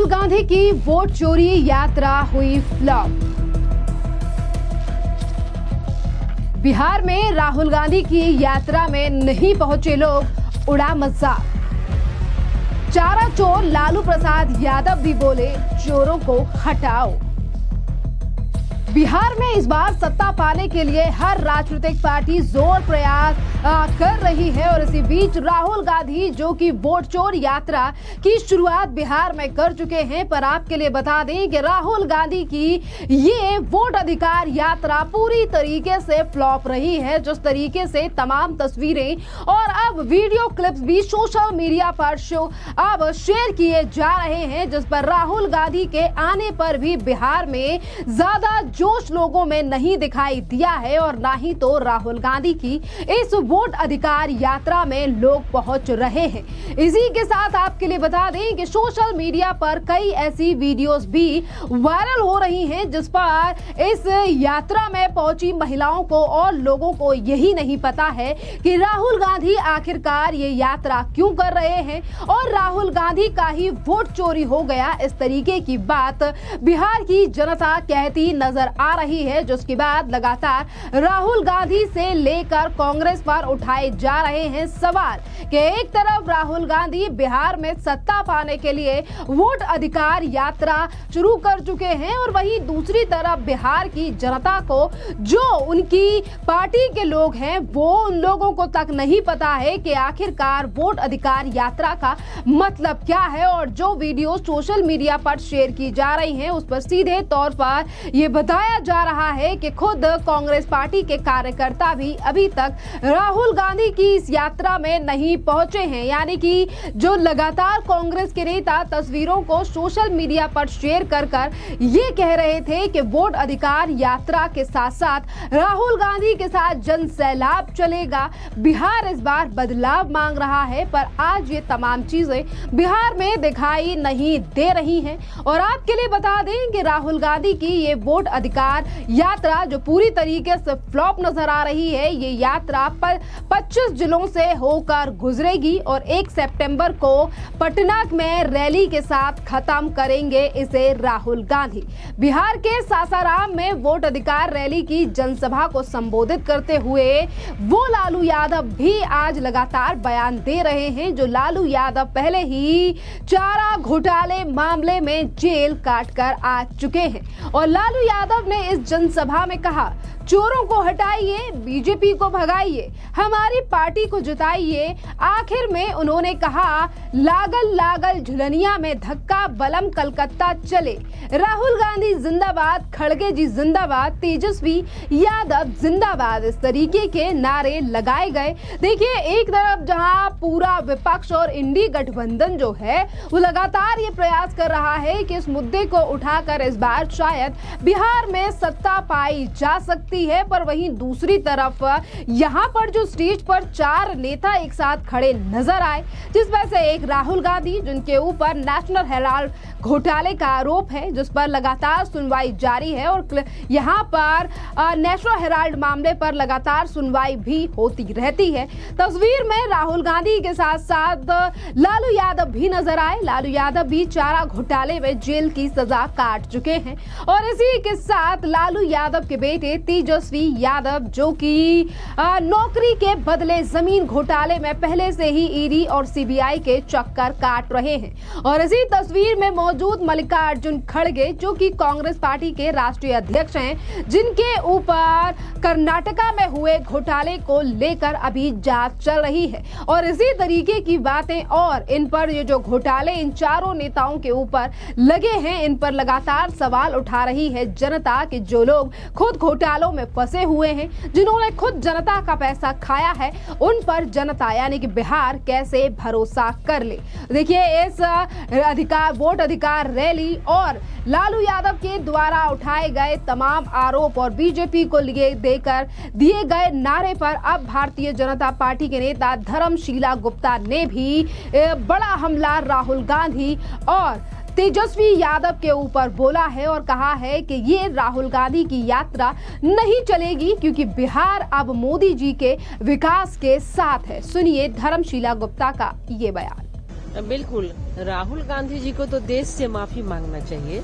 राहुल गांधी की वोट चोरी यात्रा हुई फ्लॉप। बिहार में राहुल गांधी की यात्रा में नहीं पहुंचे लोग, उड़ा मजाक। चारा चोर लालू प्रसाद यादव भी बोले, चोरों को हटाओ। बिहार में इस बार सत्ता पाने के लिए हर राजनीतिक पार्टी जोर प्रयास कर रही है और इसी बीच राहुल गांधी जो कि वोट चोर यात्रा की शुरुआत बिहार में कर चुके हैं। पर आपके लिए बता दें कि राहुल गांधी की ये वोट अधिकार यात्रा पूरी तरीके से फ्लॉप रही है। जिस तरीके से तमाम तस्वीरें और अब वीडियो क्लिप्स भी सोशल मीडिया पर अब शेयर किए जा रहे हैं, जिस पर राहुल गांधी के आने पर भी बिहार में ज्यादा जोश लोगों में नहीं दिखाई दिया है और ना ही तो राहुल गांधी की इस वोट अधिकार यात्रा में लोग पहुंच रहे हैं। इसी के साथ आपके लिए बता दें कि सोशल मीडिया पर कई ऐसी वीडियोस भी वायरल हो रही हैं जिस पर इस यात्रा में पहुंची महिलाओं को और लोगों को यही नहीं पता है कि राहुल गांधी आखिरकार ये यात्रा क्यों कर रहे हैं और राहुल गांधी का ही वोट चोरी हो गया। इस तरीके की बात बिहार की जनता कहती नजर आ रही है, जिसके बाद लगातार राहुल गांधी से लेकर कांग्रेस पर उठाए जा रहे हैं सवाल कि एक तरफ राहुल गांधी बिहार में सत्ता पाने के लिए वोट अधिकार यात्रा शुरू कर चुके हैं और वहीं दूसरी तरफ बिहार की जनता को जो उनकी पार्टी के लोग हैं वो उन लोगों को तक नहीं पता है कि आखिरकार वोट अधिकार यात्रा का मतलब क्या है। और जो वीडियो सोशल मीडिया पर शेयर की जा रही हैं उस पर सीधे तौर पर यह बताया जा रहा है कि खुद कांग्रेस पार्टी के कार्यकर्ता भी अभी तक राहुल गांधी की इस यात्रा में नहीं पहुंचे हैं। यानी कि जो लगातार कांग्रेस के नेता तस्वीरों को सोशल मीडिया पर शेयर कर ये कह रहे थे कि वोट अधिकार यात्रा के साथ साथ राहुल गांधी के साथ जन सैलाब चलेगा, बिहार इस बार बदलाव मांग रहा है। पर आज ये तमाम चीजें बिहार में दिखाई नहीं दे रही हैं और आपके लिए बता दें कि राहुल गांधी की ये वोट अधिकार यात्रा जो पूरी तरीके से फ्लॉप नजर आ रही है, ये यात्रा 25 जिलों से होकर गुजरेगी और 1 सितंबर को पटना में रैली के साथ खत्म करेंगे इसे राहुल गांधी। बिहार के सासाराम में वोट अधिकार रैली की जनसभा को संबोधित करते हुए वो लालू यादव भी आज लगातार बयान दे रहे हैं, जो लालू यादव पहले ही चारा घोटाले मामले में जेल काटकर आ चुके हैं। और लालू यादव ने इस जनसभा में कहा, चोरों को हटाइए, बीजेपी को भगाइए, हमारी पार्टी को जिताइए। आखिर में उन्होंने कहा, लागल लागल झुलनिया में धक्का बलम कलकत्ता चले। राहुल गांधी जिंदाबाद, खड़गे जी जिंदाबाद, तेजस्वी यादव जिंदाबाद, इस तरीके के नारे लगाए गए। देखिए, एक तरफ जहां पूरा विपक्ष और इंडी गठबंधन जो है वो लगातार ये प्रयास कर रहा है कि इस मुद्दे को उठाकर इस बार शायद बिहार में सत्ता पाई जा सकती है, पर वहीं दूसरी तरफ यहाँ पर जो स्टेज पर 4 नेता एक साथ खड़े नजर आए, जिसमें से एक राहुल गांधी जिनके ऊपर नेशनल हेराल्ड घोटाले का आरोप है, जिस पर लगातार सुनवाई जारी है और यहाँ पर नेशनल हेराल्ड मामले पर लगातार सुनवाई भी होती रहती है। तस्वीर में राहुल गांधी के साथ साथ लालू यादव भी नजर आए। लालू यादव भी चारा घोटाले में जेल की सजा काट चुके हैं और इसी के साथ लालू यादव के बेटे तेजस्वी यादव जो कि नौकरी के बदले जमीन घोटाले में पहले से ही ईडी और सीबीआई के चक्कर काट रहे हैं। और इसी तस्वीर में मौजूद मल्लिकार्जुन खड़गे जो कि कांग्रेस पार्टी के राष्ट्रीय अध्यक्ष हैं, जिनके ऊपर कर्नाटका में हुए घोटाले को लेकर अभी जांच चल रही है। और इसी तरीके की बातें और इन पर ये जो घोटाले इन चारों नेताओं के ऊपर लगे हैं, इन पर लगातार सवाल उठा रही है जनता कि जो लोग खुद घोटालों में फंसे हुए हैं, जिन्होंने खुद जनता का पैसा खाया है, उन पर जनता यानी कि बिहार कैसे भरोसा कर ले। देखिए, इस वोट अधिकार रैली और लालू यादव के द्वारा उठाए गए तमाम आरोप और बीजेपी को देकर दिए गए नारे पर अब भारतीय जनता पार्टी के नेता धर्मशीला गुप्ता ने भी बड़ा हमला राहुल गांधी और तेजस्वी यादव के ऊपर बोला है और कहा है कि ये राहुल गांधी की यात्रा नहीं चलेगी क्योंकि बिहार अब मोदी जी के विकास के साथ है। सुनिए धर्मशीला गुप्ता का ये बयान। बिल्कुल, राहुल गांधी जी को तो देश से माफी मांगना चाहिए।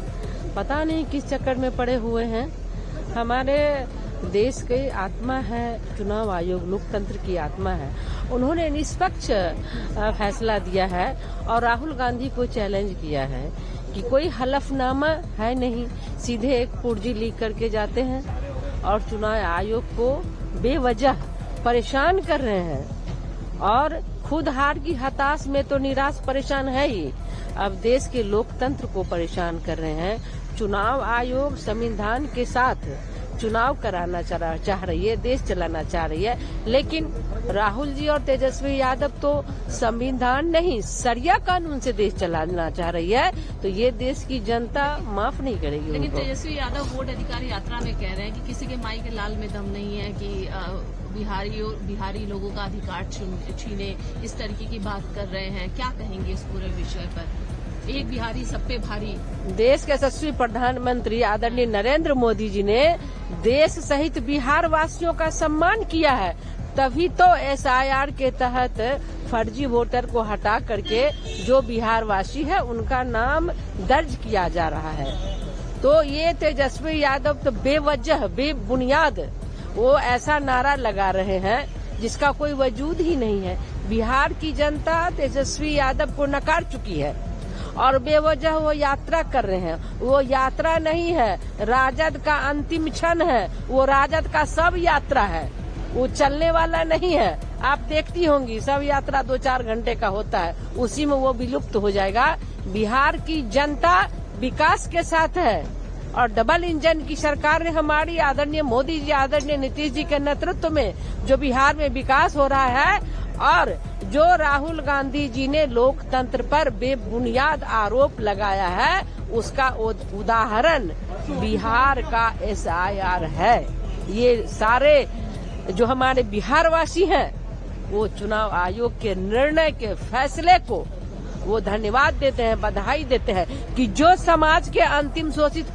पता नहीं किस चक्कर में पड़े हुए हैं। हमारे देश की आत्मा है चुनाव आयोग, लोकतंत्र की आत्मा है। उन्होंने निष्पक्ष फैसला दिया है और राहुल गांधी को चैलेंज किया है कि कोई हलफनामा है नहीं, सीधे एक पुर्जी लीक करके जाते हैं और चुनाव आयोग को बेवजह परेशान कर रहे हैं और खुद हार की हताश में तो निराश परेशान है ही, अब देश के लोकतंत्र को परेशान कर रहे हैं। चुनाव आयोग संविधान के साथ चुनाव कराना चाह रही है, देश चलाना चाह रही है, लेकिन राहुल जी और तेजस्वी यादव तो संविधान नहीं सरिया कानून से देश चलाना चाह रही है, तो ये देश की जनता माफ नहीं करेगी। लेकिन तेजस्वी यादव वोट अधिकार यात्रा में कह रहे हैं कि किसी के माई के लाल में दम नहीं है कि बिहारी लोगों का अधिकार छीने, इस तरीके की बात कर रहे हैं। क्या कहेंगे इस पूरे विषय पर? एक बिहारी सब पे भारी। देश के यशस्वी प्रधानमंत्री आदरणीय नरेंद्र मोदी जी ने देश सहित बिहार वासियों का सम्मान किया है, तभी तो SIR के तहत फर्जी वोटर को हटा करके जो बिहार वासी है उनका नाम दर्ज किया जा रहा है। तो ये तेजस्वी यादव तो बेवजह बेबुनियाद वो ऐसा नारा लगा रहे हैं जिसका कोई वजूद ही नहीं है। बिहार की जनता तेजस्वी यादव को नकार चुकी है और बेवजह वो यात्रा कर रहे हैं। वो यात्रा नहीं है, राजद का अंतिम क्षण है, वो राजद का सब यात्रा है, वो चलने वाला नहीं है। आप देखती होंगी सब यात्रा 2-4 घंटे का होता है, उसी में वो विलुप्त हो जाएगा। बिहार की जनता विकास के साथ है और डबल इंजन की सरकार ने हमारी आदरणीय मोदी जी, आदरणीय नीतीश जी के नेतृत्व में जो बिहार में विकास हो रहा है और जो राहुल गांधी जी ने लोकतंत्र पर बेबुनियाद आरोप लगाया है उसका उदाहरण बिहार का SIR है। ये सारे जो हमारे बिहार वासी हैं वो चुनाव आयोग के निर्णय के फैसले को वो धन्यवाद देते हैं, बधाई देते हैं कि जो समाज के अंतिम शोषित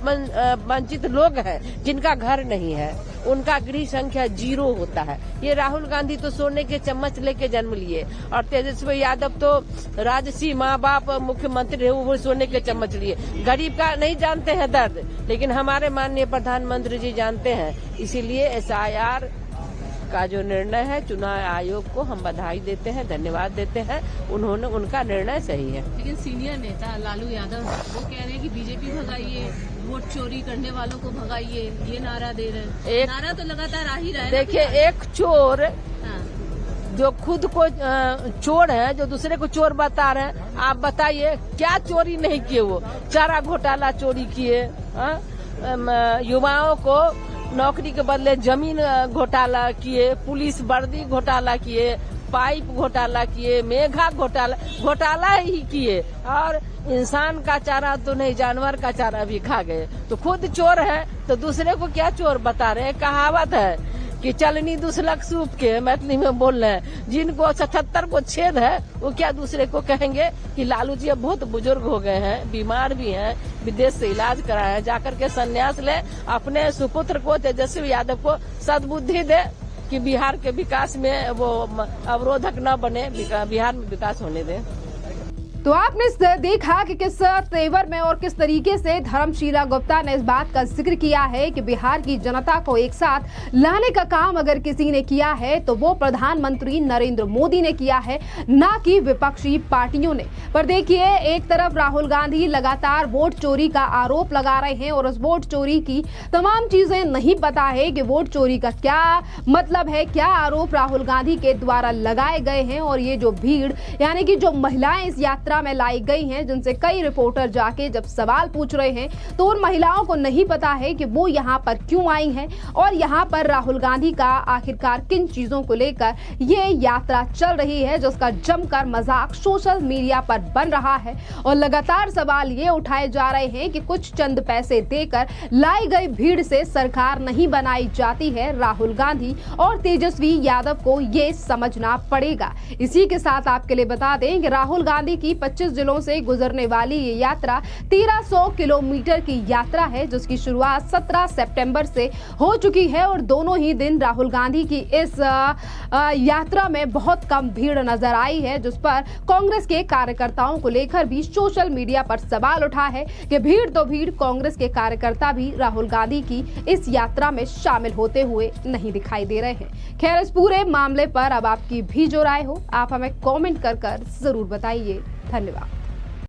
वंचित लोग हैं जिनका घर नहीं है उनका गृह संख्या 0 होता है। ये राहुल गांधी तो सोने के चम्मच लेके जन्म लिए और तेजस्वी यादव तो राजसी माँ बाप मुख्यमंत्री है, वो सोने के चम्मच लिए। गरीब का नहीं जानते हैं दर्द, लेकिन हमारे माननीय प्रधानमंत्री जी जानते हैं। इसीलिए SIR का जो निर्णय है चुनाव आयोग को हम बधाई देते हैं, धन्यवाद देते हैं। उन्होंने उनका निर्णय सही है। लेकिन सीनियर नेता लालू यादव वो कह रहे हैं कि बीजेपी भगाइए, वोट चोरी करने वालों को भगाइए, ये नारा दे रहे हैं। नारा तो लगातार आ ही रहा है। देखिए, एक चोर जो खुद को चोर है, जो दूसरे को चोर बता रहे हैं, आप बताइए क्या चोरी नहीं किए? वो चारा घोटाला चोरी किए, युवाओं को नौकरी के बदले जमीन घोटाला किए, पुलिस वर्दी घोटाला किए, पाइप घोटाला किए, मेघा घोटाला ही किए और इंसान का चारा तो नहीं जानवर का चारा भी खा गए। तो खुद चोर है तो दूसरे को क्या चोर बता रहे हैं? कहावत है कि चलनी दूसलक सूप के, मैथिली में बोल रहे हैं। जिनको 77 को छेद है वो क्या दूसरे को कहेंगे कि लालू जी अब बहुत बुजुर्ग हो गए हैं, बीमार भी हैं, विदेश से इलाज कराए हैं, जाकर के संन्यास ले, अपने सुपुत्र को तेजस्वी यादव को सद्बुद्धि दे कि बिहार के विकास में वो अवरोधक न बने, बिहार में विकास होने दे। तो आपने देखा कि किस तेवर में और किस तरीके से धर्मशीला गुप्ता ने इस बात का जिक्र किया है कि बिहार की जनता को एक साथ लाने का काम अगर किसी ने किया है तो वो प्रधानमंत्री नरेंद्र मोदी ने किया है, ना कि विपक्षी पार्टियों ने। पर देखिए, एक तरफ राहुल गांधी लगातार वोट चोरी का आरोप लगा रहे हैं और उस वोट चोरी की तमाम चीजें नहीं पता है कि वोट चोरी का क्या मतलब है, क्या आरोप राहुल गांधी के द्वारा लगाए गए हैं। और ये जो भीड़ यानी कि जो महिलाएं इस यात्रा में लाई गई हैं, जिनसे कई रिपोर्टर जाके जब सवाल पूछ रहे हैं तो उन महिलाओं को नहीं पता है कि वो यहाँ पर क्यों आई हैं और यहाँ पर राहुल गांधी का आखिरकार किन चीजों को लेकर ये यात्रा चल रही है, जिसका जमकर मजाक सोशल मीडिया पर बन रहा है। और लगातार सवाल ये उठाए जा रहे हैं कि कुछ चंद पैसे देकर लाई गई भीड़ से सरकार नहीं बनाई जाती है। राहुल गांधी और तेजस्वी यादव को ये समझना पड़ेगा। इसी के साथ आपके लिए बता दें कि राहुल गांधी की 25 जिलों से गुजरने वाली ये यात्रा 1300 किलोमीटर की यात्रा है, जिसकी शुरुआत 17 सितंबर से हो चुकी है और दोनों ही दिन राहुल गांधी की इस यात्रा में बहुत कम भीड़ नजर आई है, जिस पर कांग्रेस के कार्यकर्ताओं को लेकर भी सोशल मीडिया पर सवाल उठा है कि भीड़ तो भीड़, कांग्रेस के कार्यकर्ता भी राहुल गांधी की इस यात्रा में शामिल होते हुए नहीं दिखाई दे रहे हैं। खैर, इस पूरे मामले पर अब आपकी भी जो राय हो, आप हमें कमेंट कर जरूर बताइए। धन्यवाद।